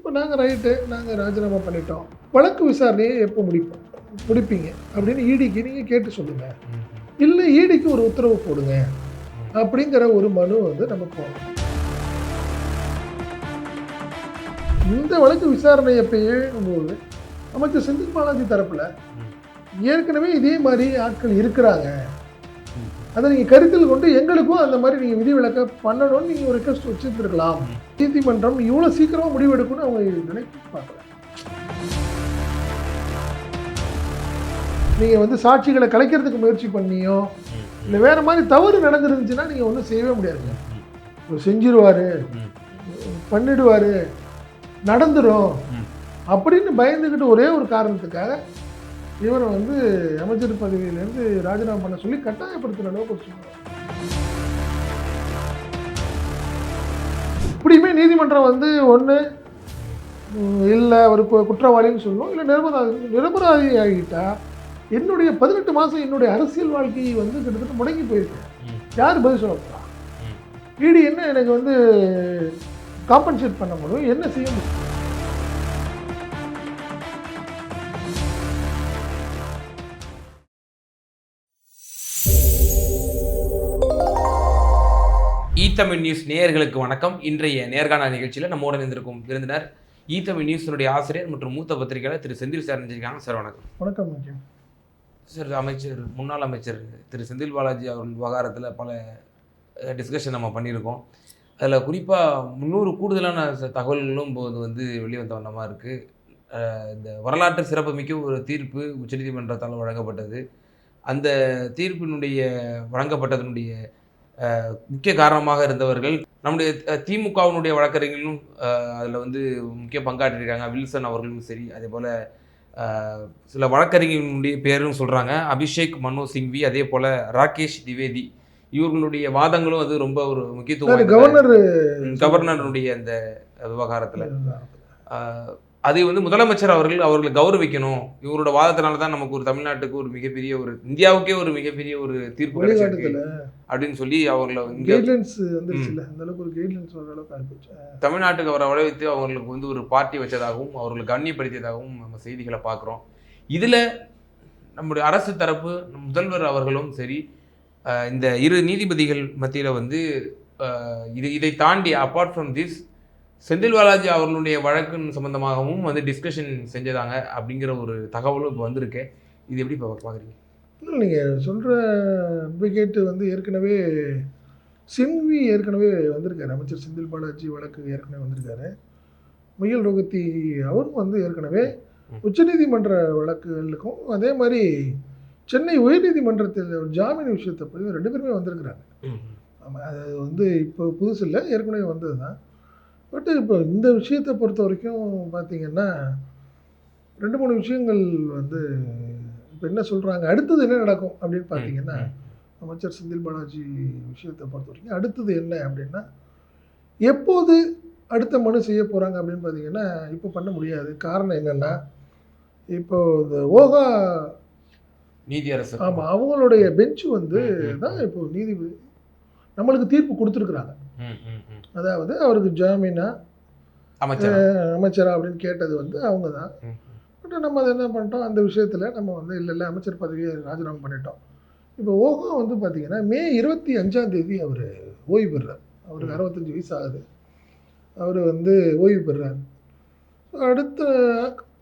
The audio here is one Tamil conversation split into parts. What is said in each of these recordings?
இப்போ நாங்கள் ராஜினாமா பண்ணிட்டோம், வழக்கு விசாரணையை எப்போ முடிப்பீங்க அப்படின்னு ஈடிக்கு நீங்கள் கேட்டு சொல்லுங்கள், இல்லை ஈடிக்கு ஒரு உத்தரவு போடுங்க அப்படிங்கிற ஒரு மனு வந்து நம்ம போகணும். இந்த வழக்கு விசாரணை எப்பயே போது அமைச்சர் செந்தில் பாலாஜி தரப்பில் ஏற்கனவே இதே மாதிரி ஆட்கள் இருக்கிறாங்க, அதை நீங்கள் கருத்தில் கொண்டு எங்களுக்கும் அந்த மாதிரி நீங்கள் விதிவிலக்க பண்ணணும்னு நீங்கள் ஒரு ரெக்வஸ்ட் வச்சுருந்துருக்கலாம். நீதிமன்றம் இவ்வளோ சீக்கிரமாக முடிவெடுக்கணும்னு அவங்க நினைக்க பார்க்கல. நீங்கள் வந்து சாட்சிகளை கலைக்கிறதுக்கு முயற்சி பண்ணியோ இல்லை வேறு மாதிரி தவறு நடந்துருந்துச்சுன்னா நீங்கள் ஒன்றும் செய்யவே முடியாதுங்க. செஞ்சிருவார், பண்ணிடுவார், நடந்துடும் அப்படின்னு பயந்துக்கிட்டு ஒரே ஒரு காரணத்துக்காக இவரை வந்து அமைச்சர் பதவியிலேருந்து ராஜினாமா பண்ண சொல்லி கட்டாயப்படுத்துகிற அளவுக்கு ஒரு சொல்லுவார். இப்படியுமே நீதிமன்றம் வந்து ஒன்று இல்லை ஒரு குற்றவாளின்னு சொல்லணும், இல்லை நிரபராதி ஆகிட்டா என்னுடைய 18 மாதம் என்னுடைய அரசியல் வாழ்க்கையை வந்து கிட்டத்தட்ட முடங்கி போயிருக்கேன். யார் பதில் சொல்லப்பா? ஈடி என்ன எனக்கு வந்து காம்பன்சேட் பண்ண முடியும், என்ன செய்ய முடியும்? ஈத்தமிழ் நியூஸ் நேயர்களுக்கு வணக்கம். இன்றைய நேர்காணல் நிகழ்ச்சியில் நம்மோடு இருந்திருக்கும் விருந்தினர் ஈத்தமிழ் நியூஸினுடைய ஆசிரியர் மற்றும் மூத்த பத்திரிகையாளர் திரு செந்தில் சார் நினைச்சிருக்காங்க. சார் வணக்கம். வணக்கம் சார். முன்னாள் அமைச்சர் திரு செந்தில் பாலாஜி அவர்கள் விவகாரத்தில் பல டிஸ்கஷன் நம்ம பண்ணியிருக்கோம். அதில் குறிப்பாக 300 கூடுதலான தகவல்களும் போது வந்து வெளிவந்த வண்ணமாக இருக்குது. இந்த வரலாற்று சிறப்புமிக்க ஒரு தீர்ப்பு உச்சநீதிமன்றத்தால் வழங்கப்பட்டது. அந்த தீர்ப்பினுடைய வழங்கப்பட்டதனுடைய முக்கிய காரணமாக இருந்தவர்கள் நம்முடைய திமுகவினுடைய வழக்கறிஞர்களும் அதில் வந்து முக்கிய பங்காற்றிருக்காங்க. வில்சன் அவர்களும் சரி, அதே போல் சில வழக்கறிஞர்களுடைய பேரும் சொல்கிறாங்க. அபிஷேக் மனு சிங்வி, அதே போல் ராகேஷ் திவேதி, இவர்களுடைய வாதங்களும் அது ரொம்ப ஒரு முக்கியத்துவம். கவர்னருடைய அந்த விவகாரத்தில் அது வந்து முதலமைச்சர் அவர்களை கௌரவிக்கணும். இவரோட வாதத்தினால தான் நமக்கு ஒரு தமிழ்நாட்டுக்கு ஒரு மிகப்பெரிய ஒரு இந்தியாவுக்கே ஒரு மிகப்பெரிய ஒரு தீர்ப்பு கிடைச்சிருக்கு அப்படின்னு சொல்லி அவர்களை தமிழ்நாட்டுக்கு அவரை வரவைத்து அவங்களுக்கு வந்து ஒரு பார்ட்டி வச்சதாகவும் அவர்களை கண்ணியப்படுத்தியதாகவும் நம்ம செய்திகளை பார்க்குறோம். இதில் நம்முடைய அரசு தரப்பு முதல்வர் அவர்களும் சரி, இந்த இரு நீதிபதிகள் மத்தியில் வந்து இதை தாண்டி apart from this Senthil Balaji அவர்களுடைய வழக்கு சம்பந்தமாகவும் வந்து டிஸ்கஷன் செஞ்சதாங்க அப்படிங்கிற ஒரு தகவலும் இப்போ வந்திருக்கு. இது எப்படி பார்க்குறீங்க? நீங்கள் சொல்கிற அட்வொகேட்டு வந்து ஏற்கனவே வந்திருக்காரு. அமைச்சர் செந்தில் பாலாஜி வழக்கு ஏற்கனவே வந்திருக்காரு. முயல் ரோகத்தி அவரும் வந்து ஏற்கனவே உச்சநீதிமன்ற வழக்குகளுக்கும் அதே மாதிரி சென்னை உயர்நீதிமன்றத்தில் ஜாமீன் விஷயத்தை போய் 2 பேருமே வந்திருக்கிறாங்க. ஆமாம், அது வந்து இப்போ புதுசு இல்லை, ஏற்கனவே வந்தது தான். பட்டு இப்போ இந்த விஷயத்தை பொறுத்த வரைக்கும் பார்த்திங்கன்னா 2-3 விஷயங்கள் வந்து இப்போ என்ன சொல்கிறாங்க, அடுத்தது என்ன நடக்கும் அப்படின்னு பார்த்தீங்கன்னா, அமைச்சர் செந்தில் பாலாஜி விஷயத்தை பொறுத்த வரைக்கும் அடுத்தது என்ன அப்படின்னா, எப்போது அடுத்த மனு செய்ய போகிறாங்க அப்படின்னு பார்த்தீங்கன்னா இப்போ பண்ண முடியாது. காரணம் என்னென்னா, இப்போது இந்த ஓகா நீதியரசு, ஆமாம், அவங்களுடைய பெஞ்சு வந்து தான் இப்போ நீதிபதி நம்மளுக்கு தீர்ப்பு கொடுத்துருக்குறாங்க. அதாவது அவருக்கு ஜாமீனா அமைச்சரா அப்படின்னு கேட்டது வந்து அவங்க தான். பட் நம்ம அதை என்ன பண்ணிட்டோம், அந்த விஷயத்தில் நம்ம வந்து இல்லை அமைச்சர் பதவியை ராஜினாமா பண்ணிட்டோம். இப்போ ஓகா வந்து பார்த்திங்கன்னா மே 25 அவர் ஓய்வு பெறுறார். அவருக்கு 65 வயசு ஆகுது. அவர் வந்து ஓய்வு பெறுறார். அடுத்த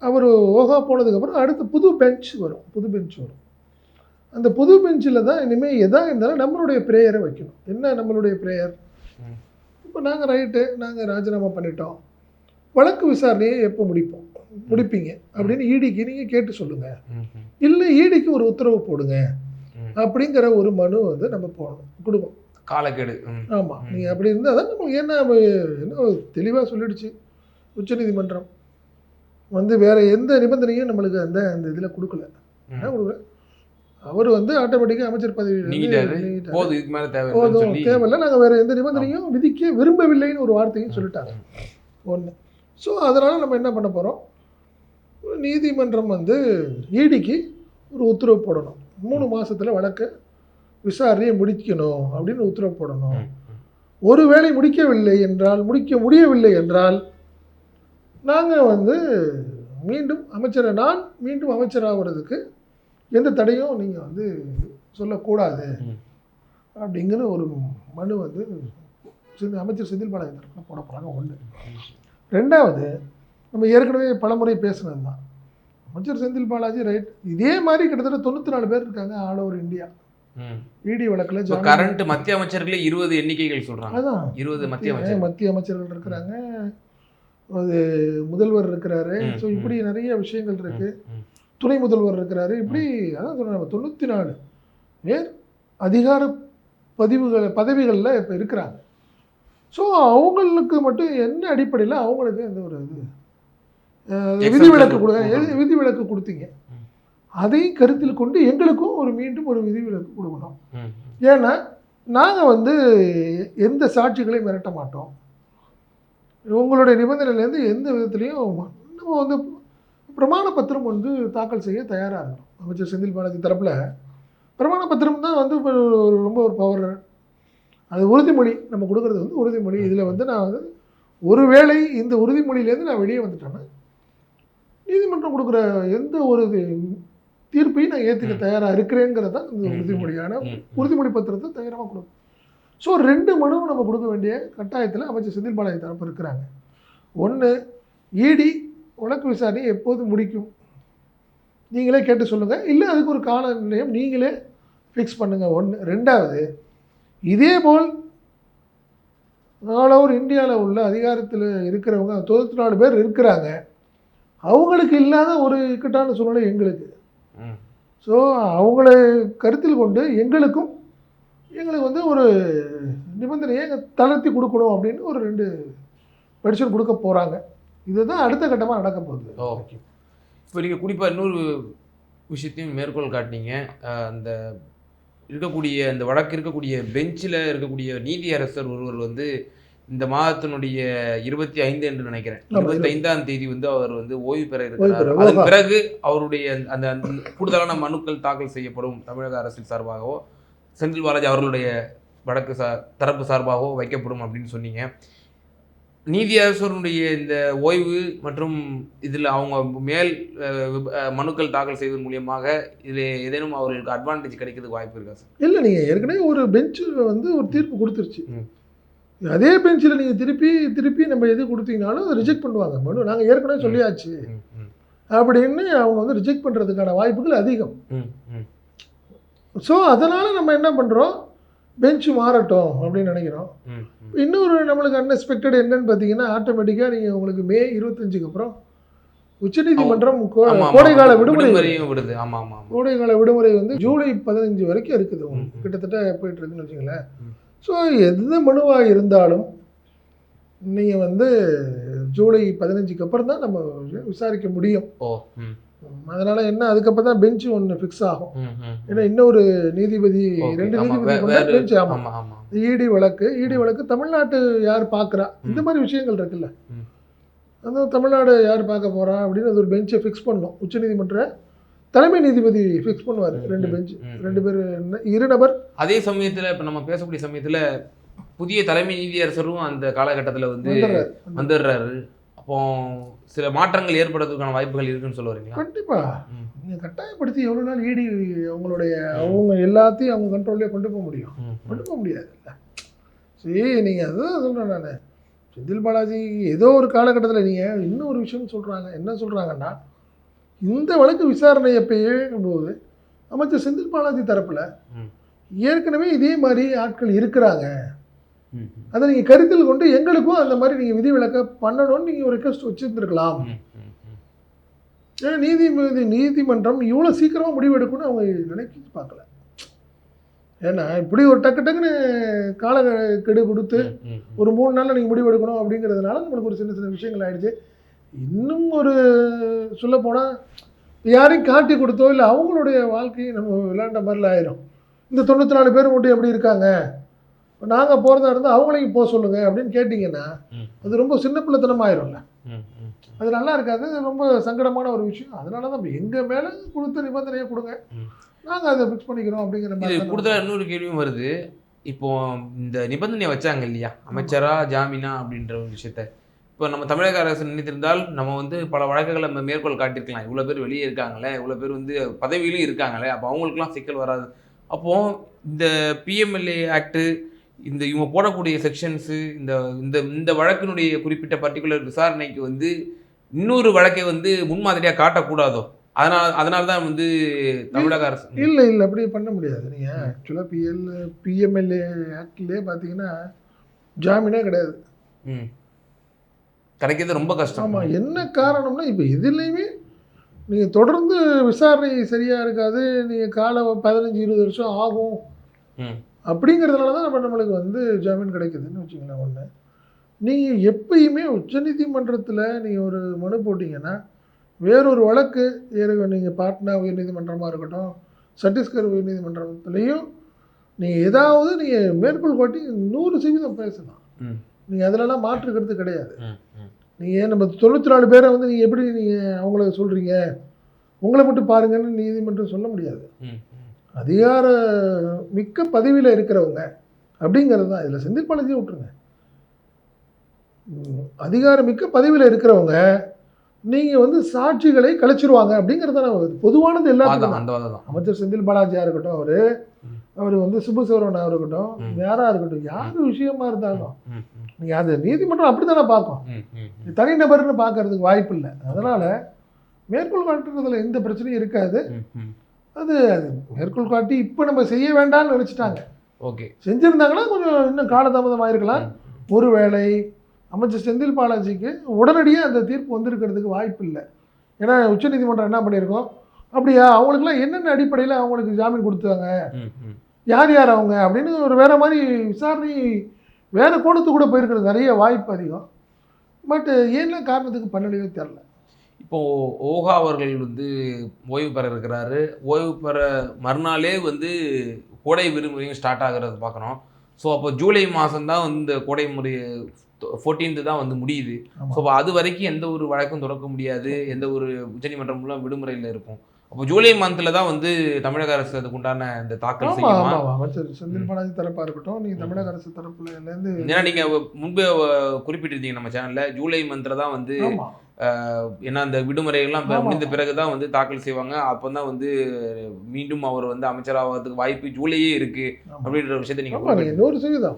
அவர் ஓகா போனதுக்கப்புறம் அடுத்து புது பெஞ்ச் வரும். அந்த புது பெஞ்சில் தான் இனிமேல் எதாக இருந்தாலும் நம்மளுடைய ப்ரேயரை வைக்கணும். என்ன நம்மளுடைய ப்ரேயர்? இப்போ நாங்கள் ராஜினாமா பண்ணிட்டோம், வழக்கு விசாரணையை எப்போ முடிப்பீங்க அப்படின்னு ஈடிக்கு நீங்கள் கேட்டு சொல்லுங்கள், இல்லை ஈடிக்கு ஒரு உத்தரவு போடுங்க அப்படிங்கிற ஒரு மனு வந்து நம்ம கொடுப்போம். காலக்கெடு. ஆமாம், நீங்கள் அப்படி இருந்தால் தான் நம்மளுக்கு என்ன தெளிவாக சொல்லிடுச்சு உச்சநீதிமன்றம் வந்து வேறு எந்த நிபந்தனையும் நம்மளுக்கு அந்த இதில் கொடுக்கல. என்ன கொடுக்கல, அவர் வந்து ஆட்டோமேட்டிக்காக அமைச்சர் பதவி போதும், தேவையில்லை, நாங்கள் வேறு எந்த நிபந்தனையும் விதிக்க விரும்பவில்லைன்னு ஒரு வார்த்தையும் சொல்லிட்டாங்க. ஒன்று. ஸோ அதனால் நம்ம என்ன பண்ண போகிறோம், நீதிமன்றம் வந்து ஈடிக்கு ஒரு உத்தரவு போடணும், 3 மாதத்தில் வழக்கு விசாரணையை முடிக்கணும் அப்படின்னு உத்தரவு போடணும். ஒருவேளை முடிக்க முடியவில்லை என்றால் நாங்கள் வந்து நான் மீண்டும் அமைச்சராகிறதுக்கு எந்த தடையும் நீங்கள் வந்து சொல்லக்கூடாது அப்படிங்கிற ஒரு மனு வந்து அமைச்சர் செந்தில் பாலாஜி தரப்பில் போட போகிறாங்க. ஒன்று. ரெண்டாவது, நம்ம ஏற்கனவே பலமுறை பேசுனது தான், அமைச்சர் செந்தில் பாலாஜி ரைட், இதே மாதிரி கிட்டத்தட்ட 94 பேர் இருக்காங்க ஆல் ஓவர் இந்தியா. இடி வழக்கில் கரண்ட் மத்திய அமைச்சர்களே 20 எண்ணிக்கைகள் சொல்கிறாங்க. அதான் 20 மத்திய அமைச்சர்கள் இருக்கிறாங்க, அது முதல்வர் இருக்கிறாரு. ஸோ இப்படி நிறைய விஷயங்கள் இருக்குது. துணை முதல்வர் இருக்கிறாரு. இப்படி அதான் சொல்கிறேன், 94 பேர் அதிகார பதவிகளில் இப்போ இருக்கிறாங்க. ஸோ அவங்களுக்கு மட்டும் என்ன அடிப்படையில் அவங்களுக்கு இந்த ஒரு விதிவிலக்கு கொடுத்தீங்க, அதையும் கருத்தில் கொண்டு எங்களுக்கும் மீண்டும் ஒரு விதிவிலக்கு கொடுக்கணும். ஏன்னா நாங்கள் வந்து எந்த சாட்சிகளையும் மிரட்ட மாட்டோம். உங்களுடைய நிபந்தனையிலேருந்து எந்த விதத்துலையும் நம்ம வந்து பிரமாண பத்திரம் வந்து தாக்கல் செய்ய தயாராக இருக்கணும். அமைச்சர் செந்தில் பாலாஜி தரப்பில் பிரமாண பத்திரம் தான் வந்து ரொம்ப ஒரு பவர். அது உறுதிமொழி நம்ம கொடுக்குறது வந்து உறுதிமொழி. இதில் வந்து நான் வந்து ஒருவேளை இந்த உறுதிமொழியிலேருந்து நான் வெளியே வந்துட்டேன்னா நீதிமன்றம் கொடுக்குற எந்த ஒரு தீர்ப்பையும் நான் ஏற்றுக்க தயாராக இருக்கிறேங்கிறது தான் இந்த உறுதிமொழி பத்திரத்தை தயாராக கொடுக்கும். ஸோ 2 மனுவும் நம்ம கொடுக்க வேண்டிய கட்டாயத்தில் அமைச்சர் செந்தில் பாலாஜி தரப்பு இருக்கிறாங்க. ஒன்று, இடி வழக்கு விசாரணை எப்போது முடிக்கும் நீங்களே கேட்டு சொல்லுங்கள், இல்லை அதுக்கு ஒரு கால நிலையம் நீங்களே ஃபிக்ஸ் பண்ணுங்கள். ஒன்று. ரெண்டாவது, இதேபோல் ஆல் ஓவர் இந்தியாவில் உள்ள அதிகாரத்தில் இருக்கிறவங்க 94 பேர் இருக்கிறாங்க, அவங்களுக்கு இல்லாத ஒரு இக்கட்டான சூழ்நிலை எங்களுக்கு. ஸோ அவங்கள கருத்தில் கொண்டு எங்களுக்கு வந்து ஒரு நிபந்தனையை தளர்த்தி கொடுக்கணும் அப்படின்னு ஒரு 2 பெடிஷன் கொடுக்க போகிறாங்க. இதுதான் அடுத்த கட்டமாக நடக்க போகுது. ஓகே. இப்போ நீங்கள் குறிப்பாக இன்னொரு விஷயத்தையும் மேற்கோள் காட்டினீங்க. அந்த இருக்கக்கூடிய அந்த வழக்கு இருக்கக்கூடிய பெஞ்சில் இருக்கக்கூடிய நீதியரசர் ஒருவர் வந்து இந்த மாதத்தினுடைய 25 என்று நினைக்கிறேன், 25ஆம் தேதி வந்து அவர் வந்து ஓய்வு பெற இருக்கிறார். அதன் பிறகு அவருடைய அந்த கூடுதலான மனுக்கள் தாக்கல் செய்யப்படும் தமிழக அரசின் சார்பாகவோ செந்தில் பாலாஜி அவர்களுடைய வழக்கு தரப்பு சார்பாகவோ வைக்கப்படும் அப்படின்னு சொன்னீங்க. நீதியரசருடைய இந்த ஓய்வு மற்றும் இதில் அவங்க மேல் மனுக்கள் தாக்கல் செய்வதன் மூலியமாக இதில் ஏதேனும் அவர்களுக்கு அட்வான்டேஜ் கிடைக்கிறதுக்கு வாய்ப்பு இருக்கா சார்? இல்லை, நீங்கள் ஏற்கனவே ஒரு பெஞ்சு வந்து ஒரு தீர்ப்பு கொடுத்துருச்சு. அதே பெஞ்சில் நீங்கள் திருப்பி நம்ம எது கொடுத்தீங்கனாலும் அதை ரிஜெக்ட் பண்ணுவாங்க. மனு நாங்கள் ஏற்கனவே சொல்லியாச்சு அப்படின்னு அவங்க வந்து ரிஜெக்ட் பண்ணுறதுக்கான வாய்ப்புகள் அதிகம். ஸோ அதனால் நம்ம என்ன பண்ணுறோம், பெஞ்சு மாறட்டும் அப்படின்னு நினைக்கிறோம். இன்னொரு நம்மளுக்கு அன்எக்ஸ்பெக்டட் என்னன்னு பார்த்தீங்கன்னா, ஆட்டோமேட்டிக்காக நீங்கள் உங்களுக்கு மே 25க்கு அப்புறம் உச்சநீதிமன்றம் கோடைக்கால விடுமுறை விடுது. கோடைக்கால விடுமுறை வந்து ஜூலை 15 வரைக்கும் இருக்குது. கிட்டத்தட்ட போயிட்டு இருக்குன்னு வச்சுங்களேன். ஸோ எந்த மனுவாக இருந்தாலும் நீங்கள் வந்து ஜூலை 15க்கு அப்புறம் தான் நம்ம விசாரிக்க முடியும். அதனால என்ன, அதுக்கப்புறம் தான் பெஞ்சு ஒன்று ஃபிக்ஸ் ஆகும். ஏன்னா இன்னொரு நீதிபதி 2 நீதிபதி பெஞ்சு. ஆமாம், இடி வழக்கு தமிழ்நாட்டு யார் பார்க்குறா, இந்த மாதிரி விஷயங்கள் இருக்குல்ல, அந்த தமிழ்நாடு யார் பார்க்க போகிறா அப்படின்னு அது ஒரு பெஞ்சை ஃபிக்ஸ் பண்ணணும். உச்சநீதிமன்ற தலைமை நீதிபதி ஃபிக்ஸ் பண்ணுவார். 2 பெஞ்சு, 2 பேர், 2 நபர். அதே சமயத்தில் இப்போ நம்ம பேசக்கூடிய சமயத்தில் புதிய தலைமை நீதியரசரும் அந்த காலகட்டத்தில் வந்து வந்துடுறாரு. அப்போ சில மாற்றங்கள் ஏற்படுறதுக்கான வாய்ப்புகள் இருக்குன்னு சொல்ல வரீங்களா? கண்டிப்பாக. நீங்கள் கட்டாயப்படுத்தி எவ்வளோ நாள் இடி அவங்க எல்லாத்தையும் அவங்க கண்ட்ரோல்லே கொண்டு போக முடியும்? கொண்டு போக முடியாதுல்ல. சரி, நீங்கள் அதுதான் சொல்கிறேன் நான். செந்தில் பாலாஜி ஏதோ ஒரு காலகட்டத்தில் நீங்கள் இன்னொரு விஷயம் சொல்கிறாங்க. என்ன சொல்கிறாங்கன்னா, இந்த வழக்கு விசாரணை எப்பயும் போது அமைச்சர் செந்தில் பாலாஜி தரப்பில் ஏற்கனவே இதே மாதிரி ஆட்கள் இருக்கிறாங்க, அதை நீங்கள் கருத்தில் கொண்டு எங்களுக்கும் அந்த மாதிரி நீங்கள் விதிவிலக்க பண்ணணும்னு நீங்கள் ஒரு ரெக்வஸ்ட் வச்சுருந்துருக்கலாம். ஏன்னா நீதிமன்றம் இவ்வளோ சீக்கிரமாக முடிவெடுக்கணும்னு அவங்க நினைக்க பார்க்கல. ஏன்னா இப்படி ஒரு டக்குன்னு காலக்கெடு கொடுத்து ஒரு 3 நாளில் நீங்கள் முடிவெடுக்கணும் அப்படிங்கிறதுனால நம்மளுக்கு ஒரு சின்ன விஷயங்கள் ஆகிடுச்சு. இன்னும் ஒரு சொல்லப்போனால் யாரையும் காட்டி கொடுத்தோ இல்லை அவங்களுடைய வாழ்க்கையை நம்ம விளையாண்ட மாதிரில ஆயிரும். இந்த 94 பேர் மட்டும் எப்படி இருக்காங்க, நாங்கள் போகிறதா இருந்தால் அவங்களையும் போக சொல்லுங்கள் அப்படின்னு கேட்டிங்கன்னா அது ரொம்ப சின்ன பிள்ளைத்தனமாக ஆயிரும்ல. அது நல்லா இருக்காது, ரொம்ப சங்கடமான ஒரு விஷயம். அதனால தான் எங்கள் மேலே கொடுத்த நிபந்தனையை கொடுங்க, நாங்கள் அதை ஃபிக்ஸ் பண்ணிக்கிறோம் அப்படிங்கிற மாதிரி. கூடுதலாக இன்னொரு கேள்வியும் வருது. இப்போ இந்த நிபந்தனையை வச்சாங்க இல்லையா, அமைச்சரா ஜாமீனா அப்படின்ற ஒரு விஷயத்த, இப்போ நம்ம தமிழக அரசு நினைத்திருந்தால் நம்ம வந்து பல வழக்குகளை நம்ம மேற்கோள் காட்டியிருக்கலாம். இவ்வளோ பேர் வெளியே இருக்காங்களே, இவ்வளோ பேர் வந்து பதவியிலும் இருக்காங்களே, அப்போ அவங்களுக்குலாம் சிக்கல் வராது. அப்போது இந்த பிஎம்எல்ஏ ஆக்ட்டு, இந்த இவங்க போடக்கூடிய செக்ஷன்ஸு, இந்த இந்த இந்த வழக்கினுடைய குறிப்பிட்ட பர்ட்டிகுலர் விசாரணைக்கு வந்து இன்னொரு வழக்கை வந்து முன்மாதிரியாக காட்டக்கூடாதோ? அதனால தான் வந்து தமிழக அரசு இல்லை அப்படி பண்ண முடியாது. நீங்கள் ஆக்சுவலாக பிஎம்எல்ஏ ஆக்ட்லேயே பார்த்தீங்கன்னா ஜாமீனே கிடையாது. கிடைக்கிறது ரொம்ப கஷ்டம். ஆமாம். என்ன காரணம்னா இப்போ இதுலேயுமே நீங்கள் தொடர்ந்து விசாரணை சரியாக இருக்காது, நீங்கள் காலம் 15-20 வருஷம் ஆகும் அப்படிங்கிறதுனால தான் நம்ம நம்மளுக்கு வந்து ஜாமீன் கிடைக்குதுன்னு வச்சுக்கலாம். ஒன்று, நீங்கள் எப்பயுமே உச்சநீதிமன்றத்தில் நீங்கள் ஒரு மனு போட்டிங்கன்னா வேறொரு வழக்கு நீங்கள் பாட்னா உயர்நீதிமன்றமாக இருக்கட்டும், சத்தீஸ்கர் உயர்நீதிமன்றத்துலேயும் நீங்கள் ஏதாவது நீங்கள் மேற்கோள் காட்டி 100% பேசலாம். நீங்கள் அதிலலாம் மாற்றுக்கிறது கிடையாது. நீங்கள் ஏன் நம்ம 94 பேரை வந்து நீங்கள் எப்படி நீங்கள் அவங்கள சொல்கிறீங்க, உங்களை மட்டும் பாருங்கன்னு நீதிமன்றம் சொல்ல முடியாது. அதிகார மிக்க பதவியில் இருக்கிறவங்க அப்படிங்கிறது தான். இதில் செந்தில் பாலாஜியை விட்டுருங்க. அதிகாரமிக்க பதவியில் இருக்கிறவங்க நீங்கள் வந்து சாட்சிகளை கலைச்சிருவாங்க அப்படிங்கிறது தான் பொதுவானது. எல்லாத்துக்கும் அமைச்சர் செந்தில் பாலாஜியாக இருக்கட்டும், அவர் வந்து சுப்புசேவரனாக இருக்கட்டும், யாராக இருக்கட்டும், யார் விஷயமா இருந்தாலும் நீங்கள் அது நீதிமன்றம் அப்படி தானே பார்க்கும். தனிநபர்னு பார்க்கறதுக்கு வாய்ப்பு இல்லை. அதனால் மேற்கோள் காட்டுறதுல எந்த பிரச்சனையும் இருக்காது. அது மேற்கோள் காட்டி இப்போ நம்ம செய்ய வேண்டாம்னு நினச்சிட்டாங்க. செஞ்சுருந்தாங்கன்னா கொஞ்சம் இன்னும் காலதாமதம் ஆயிருக்கலாம். ஒருவேளை அமைச்சர் செந்தில் பாலாஜிக்கு உடனடியாக அந்த தீர்ப்பு வந்திருக்கிறதுக்கு வாய்ப்பு இல்லை. ஏன்னா உச்சநீதிமன்றம் என்ன பண்ணியிருக்கோம், அப்படியா அவங்களுக்குலாம் என்னென்ன அடிப்படையில் அவங்களுக்கு ஜாமீன் கொடுத்தாங்க, யார் யார் அவங்க அப்படின்னு ஒரு வேறு மாதிரி விசாரணை வேறு கோணத்துக்கு கூட போயிருக்கிறது நிறைய வாய்ப்பு அதிகம். பட் என்ன காரணத்துக்கு பண்ணலையோ தெரில. இப்போது ஓகா அவர்கள் வந்து ஓய்வு பெற இருக்கிறாரு. ஓய்வு பெற மறுநாளே வந்து கோடை விடுமுறையும் ஸ்டார்ட் ஆகிறது பார்க்குறோம். ஸோ அப்போ ஜூலை மாதம் தான் வந்து கோடை முறை 14th தான் வந்து முடியுது. ஸோ அது வரைக்கும் எந்த ஒரு வழக்கும் தொடக்க முடியாது, எந்த ஒரு உச்சநீதிமன்றம் மூலம் விடுமுறையில் இருக்கும். அப்போ ஜூலை மந்தில் தான் வந்து தமிழக அரசு அதுக்கு உண்டான இந்த தாக்கல் செய்யுமா? அமைச்சர் செந்தில் பாலாஜி தரப்பாக இருக்கட்டும், நீங்கள் தமிழக அரசு தரப்புலேருந்து, ஏன்னா நீங்கள் முன்பே குறிப்பிட்டிருந்தீங்க நம்ம சேனலில், ஜூலை மந்தில் தான் வந்து ஏன்னா அந்த விடுமுறைகள்லாம் முடிந்த பிறகு தான் வந்து தாக்கல் செய்வாங்க. அப்போ தான் வந்து மீண்டும் அவர் வந்து அமைச்சராகிறதுக்கு வாய்ப்பு ஜூலையே இருக்குது அப்படின்ற விஷயத்தை நீங்கள் 100%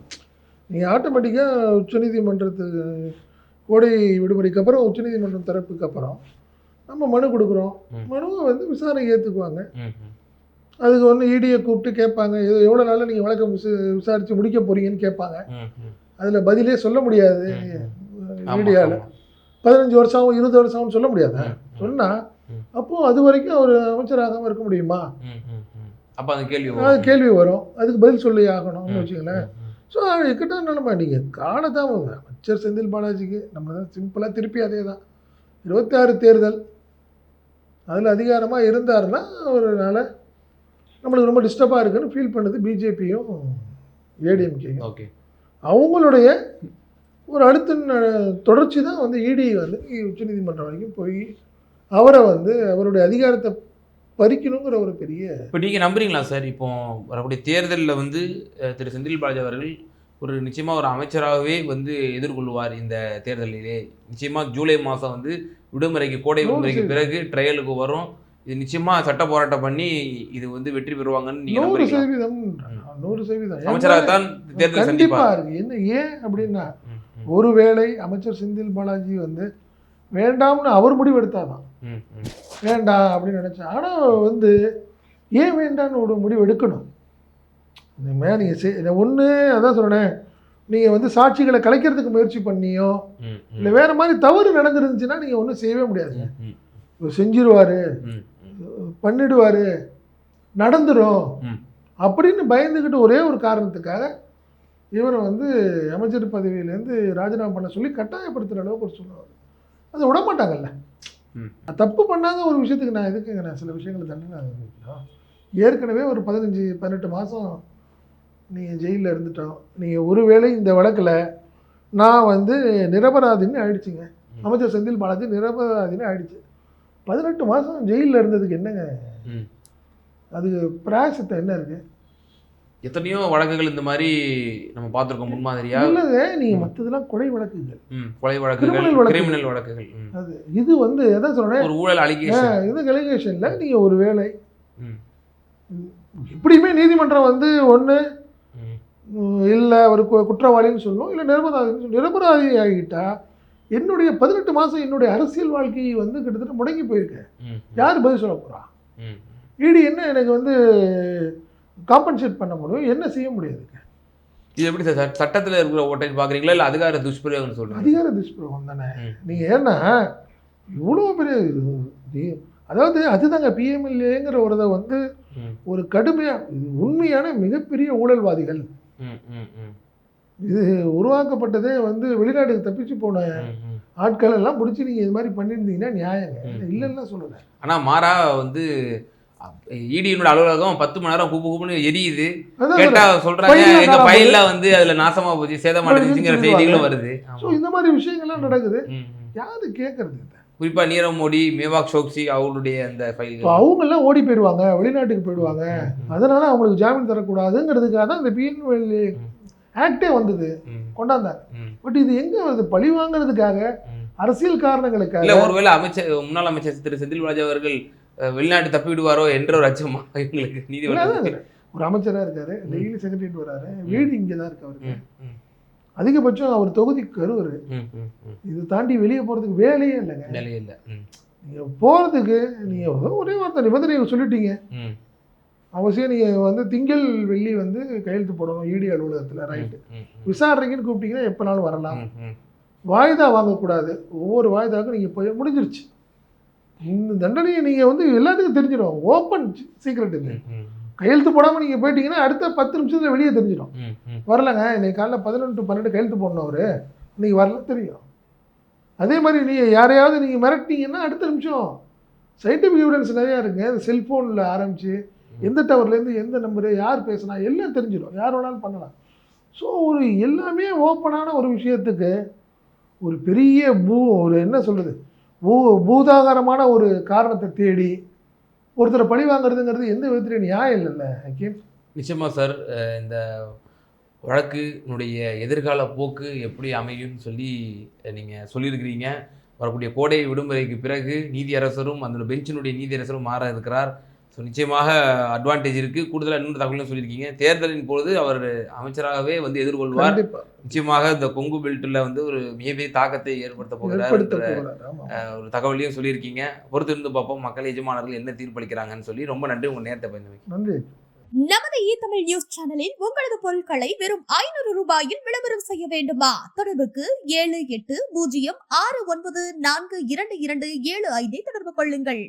நீங்கள் ஆட்டோமேட்டிக்காக உச்சநீதிமன்றத்துக்கு கோடை விடுமுறைக்கு அப்புறம் உச்சநீதிமன்றம் தரப்புக்கு அப்புறம் நம்ம மனு கொடுக்குறோம். மனுவை வந்து விசாரணை ஏற்றுக்குவாங்க. அதுக்கு வந்து இடியை கூப்பிட்டு கேட்பாங்க, எவ்வளோ நாளில் நீங்கள் வழக்கம் விசாரித்து முடிக்க போகிறீங்கன்னு கேட்பாங்க. அதில் பதிலே சொல்ல முடியாது. மீடியாவில் 15 வருஷம் ஆகும் 20 வருஷம் ஆகும்னு சொல்ல முடியாது. சொன்னால் அப்போது அது வரைக்கும் அவர் அமைச்சராகாமல் இருக்க முடியுமா? அப்போ அது கேள்வி வரும். அதுக்கு பதில் சொல்லி ஆகணும்னு வச்சுங்களேன். ஸோ இக்கட்டான நிலைமை. நீங்கள் காலதாமதம் அமைச்சர் செந்தில் பாலாஜிக்கு நம்ம தான் சிம்பிளாக திருப்பி அதே தான் 26 தேர்தல் அதில் அதிகாரமாக இருந்தாருன்னா அவரால் நம்மளுக்கு ரொம்ப டிஸ்டர்பாக இருக்குன்னு ஃபீல் பண்ணுது பிஜேபியும் ஏடிஎம்கேயும். அவங்களுடைய ஒரு அடுத்த தொடர்ச்சி தான் வந்து இடி வந்து உச்சநீதிமன்றம் வரைக்கும் போய் அவரை வந்து அவருடைய அதிகாரத்தை பறிக்கணுங்கிற ஒரு பெரிய. இப்போ நீங்கள் நம்புறீங்களா சார், இப்போ வரக்கூடிய தேர்தலில் வந்து திரு செந்தில் பாலாஜி அவர்கள் ஒரு நிச்சயமாக ஒரு அமைச்சராகவே வந்து எதிர்கொள்வார் இந்த தேர்தலிலே? நிச்சயமாக ஜூலை மாதம் வந்து விடுமுறைக்கு கோடை விடுமுறைக்கு பிறகு ட்ரையலுக்கு வரும். இது நிச்சயமாக சட்ட போராட்டம் பண்ணி இது வந்து வெற்றி பெறுவாங்கன்னு நீங்கள் 100% அமைச்சராகத்தான் தேர்தல் கண்டிப்பாக இருக்குது. என்ன ஏன் அப்படின்னா, ஒருவேளை அமைச்சர் செந்தில் பாலாஜி வந்து வேண்டாம்னு அவர் முடிவு எடுத்தாதான் வேண்டாம் அப்படின்னு நினச்சா. ஆனால் வந்து ஏன் வேண்டான்னு ஒரு முடிவு எடுக்கணும்? இனிமேல் நீங்கள் ஒன்று அதான் சொன்னேன், நீங்கள் வந்து சாட்சிகளை கலைக்கிறதுக்கு முயற்சி பண்ணியோ இல்லை வேறு மாதிரி தவறு நடந்துருந்துச்சுன்னா நீங்கள் ஒன்றும் செய்யவே முடியாதுங்க. செஞ்சிருவார், பண்ணிடுவார், நடந்துடும் அப்படின்னு பயந்துக்கிட்டு ஒரே ஒரு காரணத்துக்காக இவரை வந்து அமைச்சர் பதவியிலேருந்து ராஜினாமா பண்ண சொல்லி கட்டாயப்படுத்துகிற அளவுக்கு ஒரு சொல்லுவார். அதை விட மாட்டாங்கல்ல. தப்பு பண்ணாத ஒரு விஷயத்துக்கு நான் எதுக்குங்க நான் சில விஷயங்களை தண்டனை அனுபவிக்கணும்? ஏற்கனவே ஒரு 15-18 மாதம் நீங்கள் ஜெயிலில் இருந்துட்டோம். நீங்கள் ஒருவேளை இந்த வழக்கில் நான் வந்து நிரபராதின்னு ஆயிடுச்சுங்க, அமைச்சர் செந்தில் பாலாஜி நிரபராதின்னு ஆயிடுச்சு. 18 மாதம் ஜெயிலில் இருந்ததுக்கு என்னங்க அது பிராயசத்தை என்ன இருக்குது? எத்தனையோ வழக்குகள் இந்த மாதிரி நம்ம பார்த்துருக்கோம் முன்மாதிரியா. இல்லைங்க, நீங்கள் மற்றதெல்லாம் கொலை வழக்குகள், கொலை வழக்குகள், கிரிமினல் வழக்குகள். அது இது வந்து எதை சொல்கிறேன், ஒரு ஊழல் அலிகேஷன். இது அலிகேஷனில் நீங்கள் ஒரு வேலை எப்படியுமே நீதிமன்றம் வந்து ஒன்று இல்லை ஒரு குற்றவாளின்னு சொல்லணும், இல்லை நிரபராதின்னு சொல்லணும். நிரபராதி ஆகிட்டா என்னுடைய 18 மாதம் என்னுடைய அரசியல் வாழ்க்கையை வந்து கிட்டத்தட்ட முடங்கி போயிருக்கேன். யார் பதில் சொல்ல போகிறா? இடி என்ன எனக்கு வந்து காம்பன்சேட் பண்ண முடியும், என்ன செய்ய முடியாதுங்க. இது எப்படி சார் சட்டத்தில் இருக்கிற ஓட்டை பார்க்குறீங்களா, இல்லை அதிகார துஷ்பிரயோகம் சொல்லுங்கள்? அதிகார துஷ்பிரயோகம் தானே. நீங்கள் ஏன்னா இவ்வளோ பெரிய அதாவது அதுதாங்க பிஎம்எல்ஏங்கிற ஒருதை வந்து ஒரு கடுமையாக உண்மையான மிகப்பெரிய ஊழல்வாதிகள். இது உருவாக்கப்பட்டதே வந்து வெளிநாட்டுக்கு தப்பிச்சு போன ஆட்கள் எல்லாம் பிடிச்சி நீங்கள் இது மாதிரி பண்ணியிருந்தீங்கன்னா நியாயங்க, இல்லைன்னா சொல்லலை. ஆனால் மாறா வந்து இடியினோட அலுவலகம் 10 மணி நேரம் கூப்புன்னு எரியுது. கேட்டா சொல்றாங்க எங்க ஃபைல்ல வந்து அதுல நாசமா போச்சு, சேதமாடுச்சுங்கிற செய்திகளும் வருது. ஸோ இந்த மாதிரி விஷயங்கள்லாம் நடக்குது. யாரு கேட்கறது? குறிப்பா நீரவ் மோடி, மேவாக் சோக்சி அவங்களுடைய அந்த ஃபைல் அவங்கெல்லாம் ஓடி போயிடுவாங்க, வெளிநாட்டுக்கு போயிடுவாங்க. அதனால அவங்களுக்கு ஜாமீன் தரக்கூடாதுங்கிறதுக்காக தான் இந்த பிஎன்எல்ஏ ஆக்டே வந்தது, கொண்டாந்தாங்க. பட் இது எங்க வருது? பழி வாங்குறதுக்காக, அரசியல் காரணங்களுக்காக. இல்ல ஒருவேளை முன்னாள் அமைச்சர் திரு செந்தில் பாலாஜி அவர்கள் வெளிநாட்டு தப்பி விடுவாரோ என்ற ஒரு அச்சமா எங்களுக்கு? நீதிமன்றம் ஒரு அமைச்சராக இருக்காரு, டெய்லி செக்ரட்டரியேட் வராரு, வீடு இங்கே தான் இருக்கு அவருக்கு. அதிகபட்சம் அவர் தொகுதிக்கு வருவார். இது தாண்டி வெளியே போகிறதுக்கு வேலையே இல்லைங்க. வேலையே இல்லை. நீங்கள் போகிறதுக்கு நீங்கள் ஒரே வார்த்தை நிபந்தனை சொல்லிட்டீங்க. அவசியம் நீங்கள் வந்து திங்கள் வெள்ளி வந்து கையெழுத்து போடணும் இடி அலுவலகத்தில், ரைட்டு. விசாரணைக்குன்னு கூப்பிட்டீங்கன்னா எப்போனாலும் வரலாம். வாய்தா வாங்கக்கூடாது. ஒவ்வொரு வாய்தாவுக்கும் நீங்கள் போய் முடிஞ்சிருச்சு. இந்த தண்டனையை நீங்கள் வந்து எல்லாத்துக்கும் தெரிஞ்சிடும். ஓப்பன் சீக்ரெட் இது. கையெழுத்து போடாமல் நீங்கள் போயிட்டீங்கன்னா அடுத்த 10 நிமிஷத்தில் வெளியே தெரிஞ்சிடும். வரலங்க, இன்னைக்கு காலைல 11 to 12 கையெழுத்து போடணும் அவர், இன்றைக்கி வரல தெரியும். அதே மாதிரி நீங்கள் யாரையாவது நீங்கள் மிரட்டிங்கன்னா அடுத்த நிமிஷம் சயின்டிஃபிக் எவிடன்ஸ் நிறையா இருக்குங்க. அந்த செல்ஃபோனில் ஆரம்பித்து எந்த டவர்லேருந்து எந்த நம்பரு யார் பேசுனா எல்லாம் தெரிஞ்சிடும். யார் வேணாலும் பண்ணலாம். ஸோ ஒரு எல்லாமே ஓப்பனான ஒரு விஷயத்துக்கு ஒரு பெரிய ஒரு என்ன சொல்கிறது, பூதாகாரமான ஒரு காரணத்தை தேடி ஒருத்தரை பழி வாங்குறதுங்கிறது எந்த விதத்துலையும் நியாயம் இல்லைல்ல. நிச்சயமாக சார், இந்த வழக்கினுடைய எதிர்கால போக்கு எப்படி அமையும்னு சொல்லி நீங்கள் சொல்லியிருக்கிறீங்க. வரக்கூடிய கோடை விடுமுறைக்கு பிறகு நீதியரசரும் அந்த பெஞ்சினுடைய நீதியரசரும் மாற இருக்கிறார். ஸோ நிச்சயமாக அட்வான்டேஜ் இருக்குது. கூடுதலாக இன்னொரு தகவலும் சொல்லியிருக்கீங்க, தேர்தலின் பொழுது அவர் அமைச்சராகவே வந்து எதிர்கொள்வார். நிச்சயமாக இந்த கொங்கு பெல்ட்டில் வந்து ஒரு மிகப்பெரிய தாக்கத்தை ஏற்படுத்த போகிறார் ஒரு தகவலையும் சொல்லியிருக்கீங்க. பொறுத்து இருந்து பார்ப்போம் மக்கள் எஜமானர்கள் என்ன தீர்ப்பளிக்கிறாங்கன்னு சொல்லி. ரொம்ப நன்றி உங்கள் நேரத்தை பயந்து. நன்றி. நமது இ-தமிழ் நியூஸ் சேனலில் உங்களது பொருட்களை வெறும் 500 ரூபாயில் விளம்பரம் செய்ய வேண்டுமா? தொடர்புக்கு 7806942275 தொடர்பு கொள்ளுங்கள்.